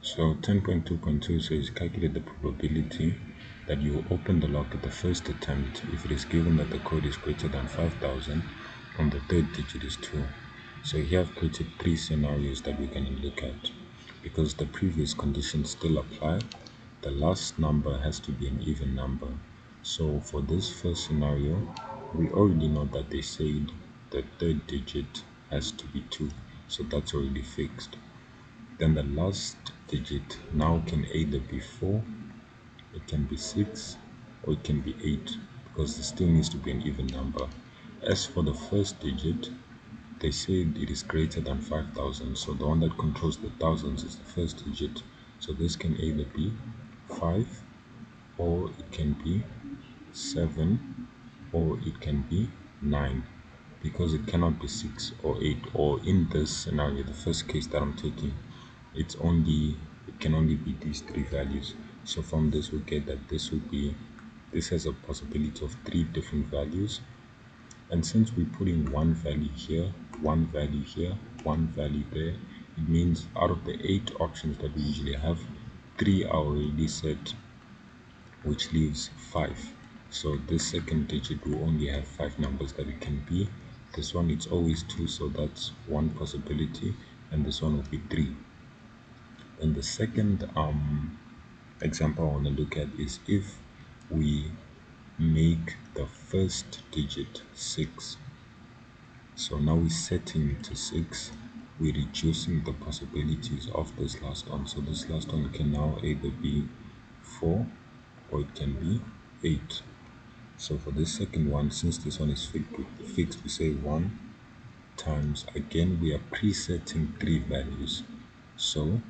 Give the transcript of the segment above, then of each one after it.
So 10.2.2 says calculate the probability that you will open the lock at the first attempt if it is given that the code is greater than 5,000 and the third digit is 2. So here I've created three scenarios that we're going to look at. Because the previous conditions still apply, the last number has to be an even number. So for this first scenario, we already know that they said the third digit has to be 2. So that's already fixed. Then the last digit now can either be 4, it can be 6, or it can be 8, because it still needs to be an even number. As for the first digit, they said it is greater than 5,000, so the one that controls the thousands is the first digit. So this can either be 5, or it can be 7, or it can be 9, because it cannot be 6 or 8, or in this scenario, the first case that I'm taking, it can only be these three values. So from this we get that this has a possibility of three different values. And since we're putting one value here, one value here, one value there, it means out of the 8 options that we usually have, 3 are already set, which leaves 5. So this second digit will only have 5 numbers that it can be. This one, it's always 2, so that's one possibility, and this one will be 3. And the second example I want to look at is if we make the first digit 6. So now we're setting it to 6. We're reducing the possibilities of this last one. So this last one can now either be 4 or it can be 8. So for this second one, since this one is fixed, we say 1 times, again we are presetting 3 values. So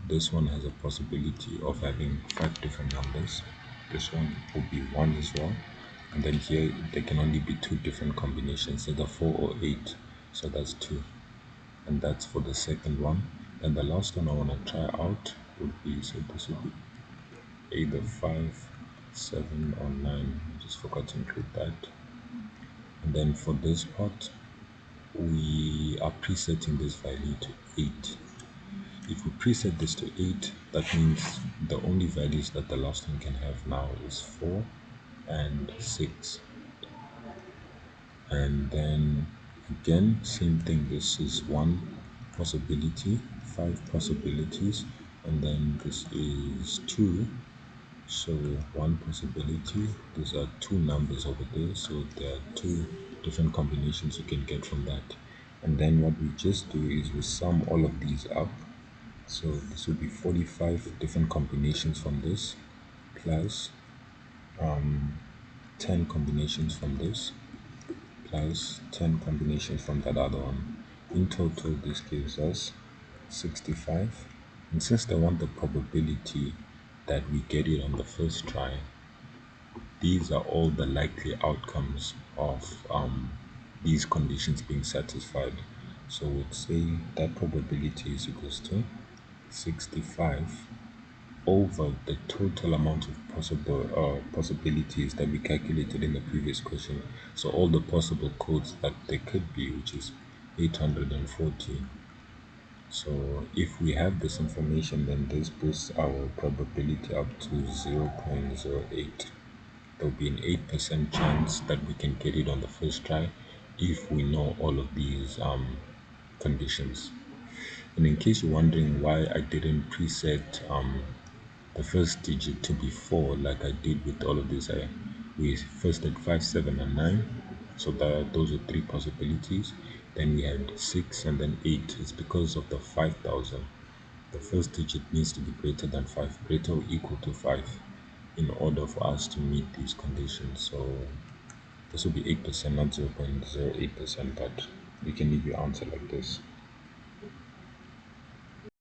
this one has a possibility of having 5 different numbers. This one will be 1 as well. And then here there can only be 2 different combinations, either 4 or 8. So that's 2. And that's for the second one. And the last one I want to try out would be, so this would be either 5, 7 or 9. I just forgot to include that. And then for this part, we are presetting this value to 8. If we preset this to 8, that means the only values that the last one can have now is 4 and 6. And then again, same thing, this is one possibility, 5 possibilities, and then this is 2. So one possibility, these are 2 numbers over there, so there are 2 different combinations you can get from that. And then what we just do is we sum all of these up. So this will be 45 different combinations from this, plus 10 combinations from this, plus 10 combinations from that other one. In total, this gives us 65. And since they want the probability that we get it on the first try, these are all the likely outcomes of these conditions being satisfied. So we'd say that probability is equals to 65 over the total amount of possibilities that we calculated in the previous question. So all the possible codes that there could be, which is 840. So if we have this information, then this boosts our probability up to 0.08. There'll be an 8% chance that we can get it on the first try if we know all of these conditions. And in case you're wondering why I didn't preset the first digit to be 4 like I did with all of these, we first had 5, 7 and 9, so those are 3 possibilities. Then we had 6 and then 8. It's because of the 5,000. The first digit needs to be greater than 5, greater or equal to 5, in order for us to meet these conditions. So this will be 8%, not 0.08%, but you can leave your answer like this.